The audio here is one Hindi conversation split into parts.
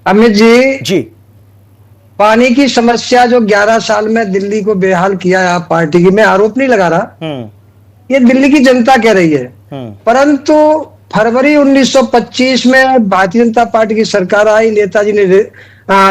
अमित जी, जी। पानी की समस्या जो 11 साल में दिल्ली को बेहाल किया है आप पार्टी की, मैं आरोप नहीं लगा रहा, हम्म। ये दिल्ली की जनता कह रही है। हम्म। परंतु फरवरी 1925 में भारतीय जनता पार्टी की सरकार आई, नेताजी ने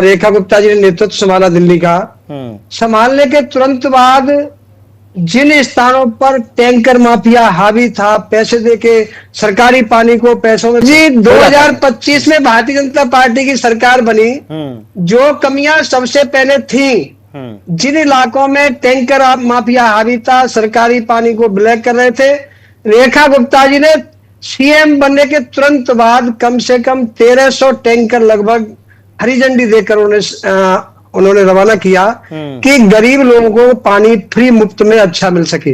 रेखा गुप्ता जी ने नेतृत्व संभाला दिल्ली का। हम्म। संभालने के तुरंत बाद जिन स्थानों पर टैंकर माफिया हावी था, पैसे देके सरकारी पानी को पैसों में जी 2025 में भारतीय जनता पार्टी की सरकार बनी। जो कमियां सबसे पहले थी, जिन इलाकों में टैंकर माफिया हावी था, सरकारी पानी को ब्लैक कर रहे थे, रेखा गुप्ता जी ने सीएम बनने के तुरंत बाद कम से कम 1300 टैंकर लगभग हरी झंडी देकर उन्होंने रवाना किया कि गरीब लोगों को पानी फ्री मुफ्त में अच्छा मिल सके।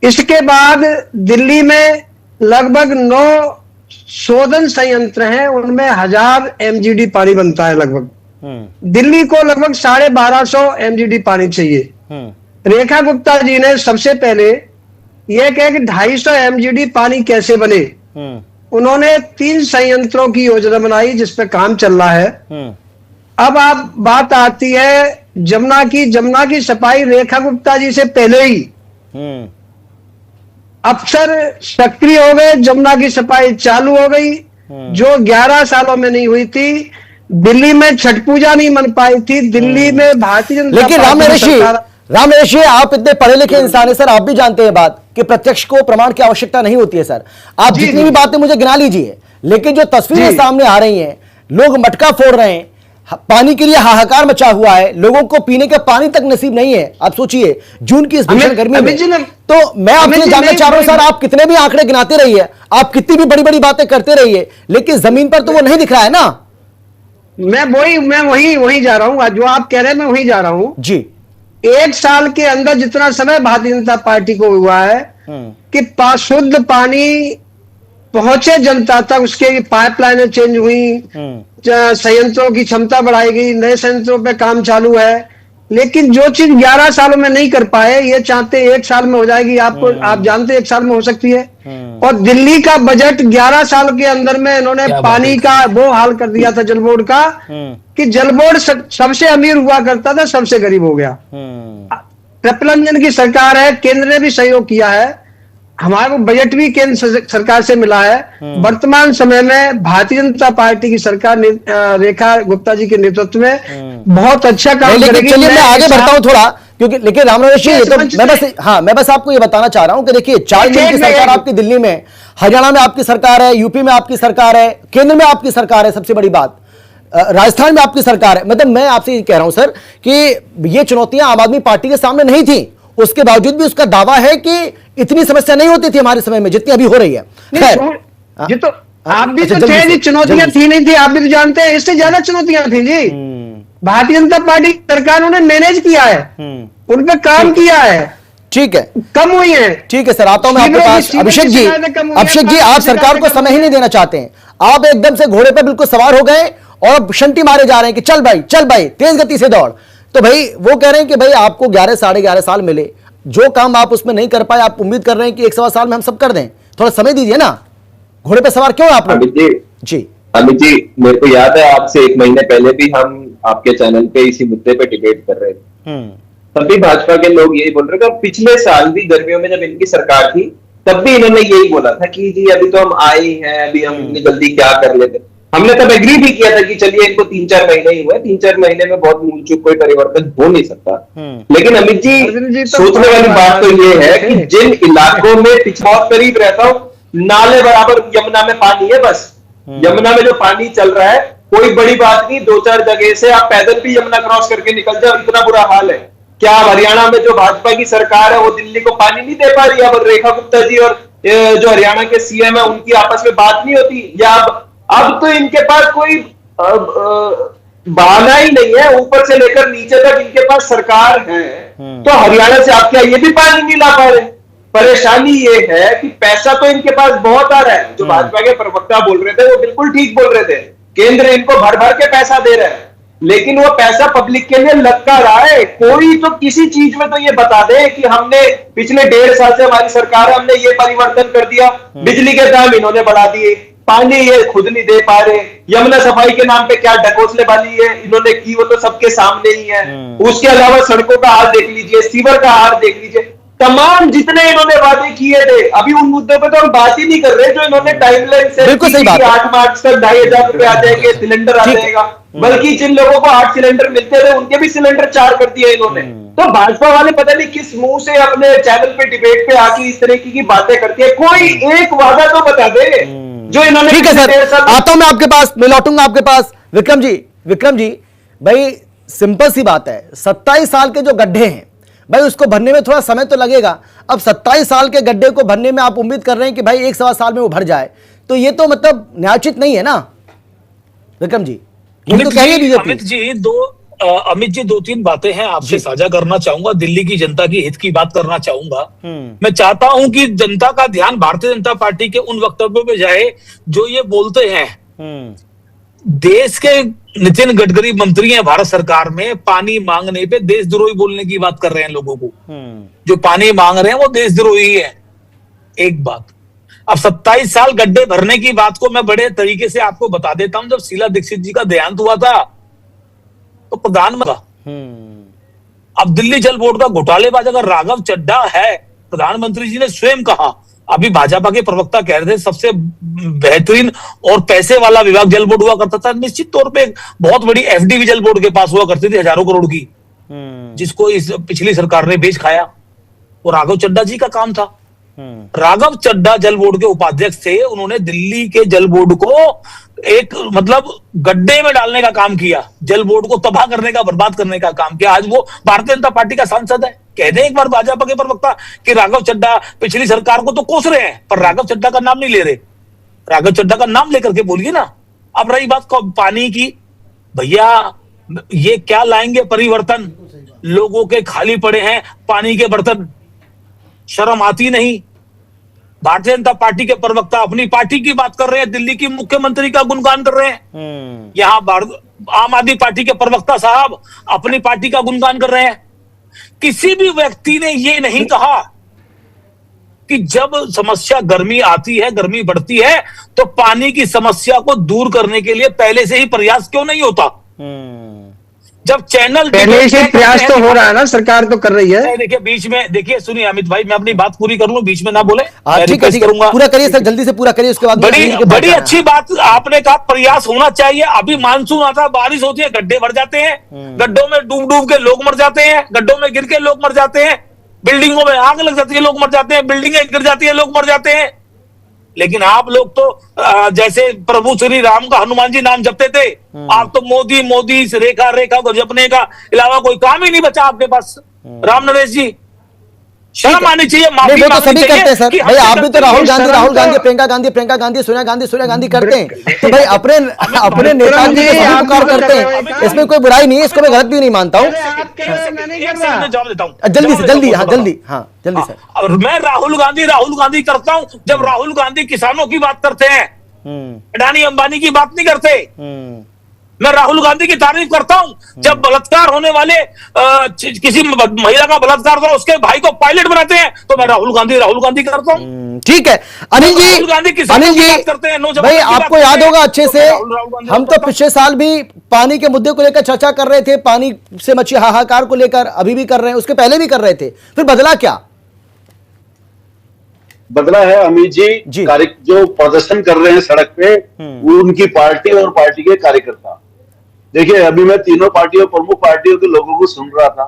इसके बाद दिल्ली में लगभग 9 शोधन संयंत्र हैं, उनमें 1000 MGD पानी बनता है लगभग। दिल्ली को लगभग 1250 MGD पानी चाहिए। रेखा गुप्ता जी ने सबसे पहले यह कहा कि 250 MGD पानी कैसे बने। उन्होंने 3 संयंत्रों की योजना बनाई जिस पे काम चल रहा है। अब आप बात आती है जमुना की सफाई रेखा गुप्ता जी से पहले ही अफसर सक्रिय हो गए, जमुना की सफाई चालू हो गई जो 11 सालों में नहीं हुई थी। दिल्ली में छठ पूजा नहीं मन पाई थी, दिल्ली में भारतीय जनता लेकिन राम नरेश जी, आप इतने पढ़े लिखे इंसान है सर, आप भी जानते हैं बात कि प्रत्यक्ष को प्रमाण की आवश्यकता नहीं होती है सर। आप जितनी भी बातें मुझे गिना लीजिए, लेकिन जो तस्वीरें सामने आ रही हैं, लोग मटका फोड़ रहे हैं, पानी के लिए हाहाकार मचा हुआ है, लोगों को पीने का पानी तक नसीब नहीं है। आप सोचिए जून की इस भीषण गर्मी में। तो मैं आपसे जानना चाह रहा हूं सर, आप कितने भी आंकड़े गिनाते रहिए, आप कितनी भी बड़ी बड़ी बातें करते रहिए, लेकिन जमीन पर तो वो नहीं दिख रहा है ना। मैं वही जा रहा हूं, जो आप कह रहे हैं मैं वही जा रहा हूं जी। 1 साल के अंदर जितना समय भारतीय जनता पार्टी को हुआ है कि शुद्ध पानी पहुंचे जनता तक, उसके पाइपलाइनें चेंज हुई, संयंत्रों की क्षमता बढ़ाई गई, नए संयंत्रों पे काम चालू है। लेकिन जो चीज 11 सालों में नहीं कर पाए, ये चाहते 1 साल में हो जाएगी। आप जानते 1 साल में हो सकती है। और दिल्ली का बजट 11 साल के अंदर में इन्होंने पानी का वो हाल कर दिया था जल बोर्ड का कि जल बोर्ड सबसे अमीर हुआ करता था, सबसे गरीब हो गया। कृपलांजन की सरकार है, केंद्र ने भी सहयोग किया है, हमारे को बजट भी केंद्र सरकार से मिला है। वर्तमान समय में भारतीय जनता पार्टी की सरकार रेखा गुप्ता जी के नेतृत्व में बहुत अच्छा काम करेगी। चलिए मैं आगे बढ़ता हूं थोड़ा, क्योंकि लेकिन राम नरेश जी, तो मैं बस आपको ये बताना चाह रहा हूं कि देखिए 4 जन की सरकार आपकी दिल्ली में, हरियाणा में आपकी सरकार है, यूपी में आपकी सरकार है, केंद्र में आपकी सरकार है, सबसे बड़ी बात राजस्थान में आपकी सरकार है। मतलब मैं आपसे ये कह रहा हूं सर कि ये चुनौतियां आम आदमी पार्टी के सामने नहीं थी, उसके बावजूद भी उसका दावा है कि इतनी समस्या नहीं होती थी हमारे समय में जितनी अभी हो रही है। ये तो आप भी तो थे जी, चुनौतियां थी नहीं थी, आप भी तो जानते हैं, इससे ज्यादा चुनौतियां थी जी। भारतीय जनता पार्टी सरकार ने मैनेज किया है, उन पर काम किया है, ठीक है, कम हुई है। ठीक है सर, आता हूं मैं आपके पास। अभिषेक जी, आप सरकार को समय ही नहीं देना चाहते हैं, आप एकदम से घोड़े पे बिल्कुल सवार हो गए और शंटी मारे जा रहे हैं कि चल भाई तेज गति से दौड़। तो भाई वो कह रहे हैं कि भाई आपको 11 साढ़े 11 साल मिले, जो काम आप उसमें नहीं कर पाए, आप उम्मीद कर रहे हैं कि 1 सवा साल में हम सब कर दें। थोड़ा समय दीजिए ना, घोड़े पे सवार क्यों आप लोग? जी अमित जी, मेरे को याद है आपसे 1 महीने पहले भी हम आपके चैनल पे इसी मुद्दे पे डिबेट कर रहे थे। तब भी भाजपा के लोग यही बोल रहे थे, पिछले साल भी गर्मियों में जब इनकी सरकार थी तब भी इन्होंने यही बोला था कि जी अभी तो हम आए ही हैं, अभी हम इतनी जल्दी क्या कर लेते। हमने तब एग्री भी किया था कि चलिए इनको 3-4 महीने ही हुए, 3-4 महीने में बहुत मूल चूक कोई परिवर्तन हो नहीं सकता। लेकिन अमित जी, सोचने वाली बात तो ये है कि जिन इलाकों में बहुत करीब रहता हूं, नाले बराबर यमुना में पानी है, बस यमुना में जो पानी चल रहा है कोई बड़ी बात नहीं, 2-4 जगह से आप पैदल भी यमुना क्रॉस करके निकल जाओ, इतना बुरा हाल है। क्या हरियाणा में जो भाजपा की सरकार है वो दिल्ली को पानी नहीं दे पा रही? अब रेखा गुप्ता जी और जो हरियाणा के सीएम है उनकी आपस में बात नहीं होती? या अब तो इनके पास कोई बहाना ही नहीं है, ऊपर से लेकर नीचे तक इनके पास सरकार है। तो हरियाणा से आप क्या ये भी पानी नहीं ला पा रहे? परेशानी ये है कि पैसा तो इनके पास बहुत आ रहा है। जो भाजपा के प्रवक्ता बोल रहे थे वो बिल्कुल ठीक बोल रहे थे, केंद्र इनको भर भर के पैसा दे रहा है, लेकिन वो पैसा पब्लिक के लिए लगता रहा है। कोई तो किसी चीज में तो ये बता दे कि हमने पिछले 1.5 साल से हमारी सरकार है, हमने ये परिवर्तन कर दिया। बिजली के दाम इन्होंने बढ़ा दिए, पानी ये खुद नहीं दे पा रहे। यमुना सफाई के नाम पे क्या ढकोसलेबाजी है इन्होंने की, वो तो सबके सामने ही है। उसके अलावा सड़कों का हाल देख लीजिए, सीवर का हाल देख लीजिए, तमाम जितने इन्होंने वादे किए थे, अभी उन मुद्दों पे तो हम बात ही नहीं कर रहे जो इन्होंने टाइमलाइन से बिल्कुल सही बात है। 8 मार्च तक 2,500 रुपए आ जाएंगे, सिलेंडर आ जाएगा, बल्कि जिन लोगों को 8 सिलेंडर मिलते थे उनके भी सिलेंडर 4 कर दिए इन्होंने। तो भाजपा वाले पता नहीं किस मुंह से अपने चैनल पे डिबेट पे आके इस तरह की बातें करती है। कोई एक वादा तो बता दे जो इन्होंने। ठीक है सर, आता हूं मैं आपके पास, मैं लौटूंगा आपके पास। विक्रम जी भाई सिंपल सी बात है, 27 साल के जो गड्ढे हैं भाई उसको भरने में थोड़ा समय तो लगेगा। अब 27 साल के गड्ढे को भरने में आप उम्मीद कर रहे हैं कि भाई 1-1.25 साल में वो भर जाए, तो ये तो मतलब न्यायोचित नहीं है ना विक्रम जी। ये तो कहिए बीजेपी। अमित जी 2-3 बातें हैं आपसे साझा करना चाहूंगा, दिल्ली की जनता की हित की बात करना चाहूंगा। मैं चाहता हूं कि जनता का ध्यान भारतीय जनता पार्टी के उन वक्तव्यों पे जाए जो ये बोलते हैं। देश के नितिन गडकरी मंत्री हैं भारत सरकार में, पानी मांगने पे देशद्रोही बोलने की बात कर रहे हैं लोगों को। जो पानी मांग रहे हैं वो देशद्रोही है। एक बात। अब 27 साल गड्ढे भरने की बात को मैं बड़े तरीके से आपको बता देता हूं। जब शीला दीक्षित जी का देहांत हुआ था तो प्रधानमंत्री, अब दिल्ली जल बोर्ड का घोटालेबाज अगर राघव चड्ढा है, प्रधानमंत्री जी ने स्वयं कहा, अभी भाजपा के प्रवक्ता कह रहे थे सबसे बेहतरीन और पैसे वाला विभाग जल बोर्ड हुआ करता था। निश्चित तौर पे बहुत बड़ी एफडी भी जल बोर्ड के पास हुआ करती थी, हजारों करोड़ की, जिसको इस पिछली सरकार ने बेच खाया। वो राघव चड्ढा जी का काम था। राघव चड्ढा जल बोर्ड के उपाध्यक्ष थे, उन्होंने दिल्ली के जल बोर्ड को एक मतलब गड्ढे में डालने का काम किया, जल बोर्ड को तबाह करने का, बर्बाद करने का काम किया। आज वो भारतीय जनता पार्टी का सांसद है। कहते हैं एक बार भाजपा के प्रवक्ता कि राघव चड्ढा पिछली सरकार को तो कोस रहे हैं, पर राघव चड्ढा का नाम नहीं ले रहे। राघव चड्ढा का नाम लेकर के बोलिए ना। अब रही बात पानी की, भैया ये क्या लाएंगे परिवर्तन? लोगों के खाली पड़े हैं पानी के बर्तन, शर्म आती नहीं? भारतीय जनता पार्टी के प्रवक्ता अपनी पार्टी की बात कर रहे हैं, दिल्ली की मुख्यमंत्री का गुणगान कर रहे हैं। यहां आम आदमी पार्टी के प्रवक्ता साहब अपनी पार्टी का गुणगान कर रहे हैं। किसी भी व्यक्ति ने यह नहीं कहा कि जब समस्या गर्मी आती है, गर्मी बढ़ती है, तो पानी की समस्या को दूर करने के लिए पहले से ही प्रयास क्यों नहीं होता? जब चैनल पहले से प्रयास तो हो रहा है ना, सरकार तो कर रही है। देखिए बीच में, देखिए सुनिए अमित भाई, मैं अपनी बात पूरी कर लूं, बीच में ना बोले। ठीक है, पूरा करिए सर, जल्दी से पूरा करिए, उसके बाद बड़ी अच्छी बात आपने कहा, प्रयास होना चाहिए। अभी मानसून आता है, बारिश होती है, गड्ढे भर जाते हैं, गड्ढों में डूब के लोग मर जाते हैं, गड्ढों में गिर के लोग मर जाते हैं, बिल्डिंगों में आग लग जाती है, लोग मर जाते हैं, बिल्डिंगें गिर जाती है, लोग मर जाते हैं। लेकिन आप लोग तो जैसे प्रभु श्री राम का हनुमान जी नाम जपते थे, आप तो मोदी मोदी से रेखा को जपने का अलावा कोई काम ही नहीं बचा आपके पास। राम नरेश जी, शर्म आनी चाहिए, माफी तो सभी करते हैं सर। भाई आप भी तो राहुल गांधी, प्रियंका गांधी, सोनिया गांधी करते हैं, तो भाई अपने नेता की पुकार करते हैं, इसमें कोई बुराई नहीं है, इसको मैं गलत भी नहीं मानता हूँ। जवाब देता हूँ जल्दी सर। और मैं राहुल गांधी करता हूँ जब राहुल गांधी किसानों की बात करते हैं, अडानी अंबानी की बात नहीं करते। मैं राहुल गांधी की तारीफ करता हूं जब बलात्कार होने वाले किसी महिला का बलात्कार हो, उसके भाई को पायलट बनाते हैं, तो मैं राहुल गांधी करता हूं। ठीक है अनिल जी करते हैं, भाई आपको याद होगा अच्छे से, हम तो पिछले साल भी पानी के मुद्दे को लेकर चर्चा कर रहे थे, पानी से मची हाहाकार को लेकर, अभी भी कर रहे हैं, उसके पहले भी कर रहे थे, फिर बदला क्या? बदला है अमित जी, जो प्रदर्शन कर रहे हैं सड़क पे, वो उनकी पार्टी और पार्टी के कार्यकर्ता। देखिए अभी मैं तीनों पार्टियों, प्रमुख पार्टियों के लोगों को सुन रहा था,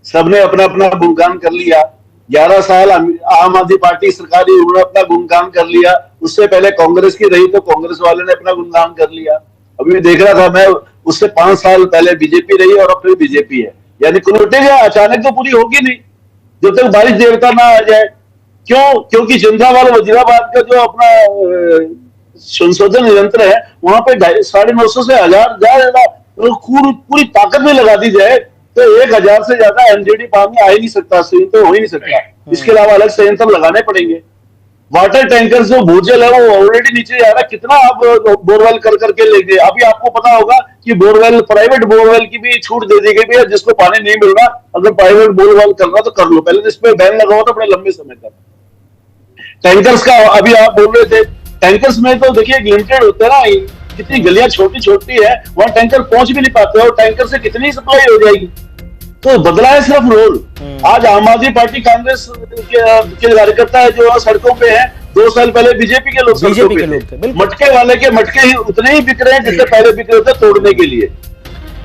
सबने अपना अपना गुणगान कर लिया। 11 साल आम आदमी पार्टी सरकार ही, उन्होंने अपना गुणगान कर लिया। उससे पहले कांग्रेस की रही तो कांग्रेस वाले ने अपना गुणगान कर लिया। अभी देख रहा था मैं, उससे 5 साल पहले बीजेपी रही और अब फिर बीजेपी है। यानी कुलटेगा अचानक तो पूरी होगी नहीं जब तक बारिश देवता ना आ जाए। क्यों? क्योंकि जिंदाबाद वजीराबाद का जो अपना संशोधन यंत्र है, वहां पे 950 से 1000 ज्यादा पूरी ताकत में लगा दी जाए तो 1000 से ज्यादा एमजेडी पानी आ ही नहीं सकता, संयंत्र हो ही नहीं सकता। इसके अलावा अलग संयंत्र लगाने पड़ेंगे। वाटर टैंकर जो भूजल है वो ऑलरेडी नीचे जा रहा है, कितना आप बोरवेल कर करके ले गए। अभी आपको पता होगा कि बोरवेल, प्राइवेट बोरवेल की भी छूट दे दी गई है, जिसको पानी नहीं मिल रहा, अगर प्राइवेट बोरवेल कर रहा तो कर लो। पहले तो इस पे बैन लगा हुआ था बड़े लंबे समय तक। टैंकर्स का अभी आप बोल रहे थे, टैंकर्स में तो देखिए लिमिटेड होते हैं ना, कितनी गलियां छोटी छोटी है, वहां टैंकर पहुंच भी नहीं पाते और टैंकर से कितनी सप्लाई हो जाएगी। तो बदला है सिर्फ रोल। आज आम आदमी पार्टी कांग्रेस के कार्यकर्ता है जो सड़कों पे हैं, 2 साल पहले बीजेपी के लोग सड़कों पे थे। मटके वाले के मटके ही उतने ही बिक रहे हैं जितने पहले बिक रहे थे, तोड़ने के लिए,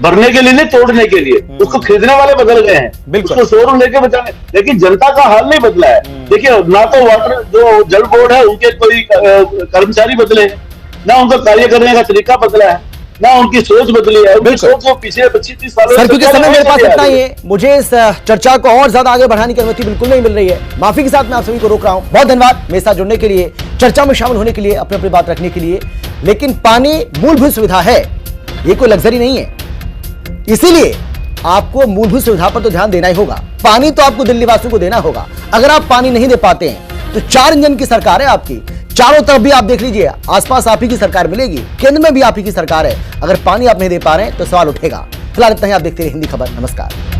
भरने के लिए नहीं, तोड़ने के लिए। उसको खरीदने वाले बदल गए हैं, उसको शोरूम लेके बचाने, लेकिन जनता का हाल नहीं बदला है। देखिए ना तो वाटर जो जल बोर्ड है उनके कोई कर्मचारी बदले हैं, ना उनका कार्य करने का तरीका बदला है, ना उनकी सोच बदली है। उनकी सोच जो पिछले 25-30 सालों सर, क्योंकि समय मेरे पास इतना ही है, मुझे इस चर्चा को और ज्यादा आगे बढ़ाने की अनुमति बिल्कुल नहीं मिल रही है। माफी के साथ मैं आप सभी को रोक रहा हूं। बहुत धन्यवाद मेरे साथ जुड़ने के लिए, चर्चा में शामिल होने के लिए, अपनी अपनी बात रखने के लिए। लेकिन पानी मूलभूत सुविधा है, ये कोई लग्जरी नहीं है, इसीलिए आपको मूलभूत सुविधा पर तो ध्यान देना ही होगा। पानी तो आपको दिल्ली वासियों को देना होगा। अगर आप पानी नहीं दे पाते हैं तो 4 इंजन की सरकार है आपकी, चारों तरफ भी आप देख लीजिए, आसपास आप ही की सरकार मिलेगी, केंद्र में भी आप ही की सरकार है। अगर पानी आप नहीं दे पा रहे हैं तो सवाल उठेगा। फिलहाल इतना ही, आप देखते रहिए हिंदी खबर। नमस्कार।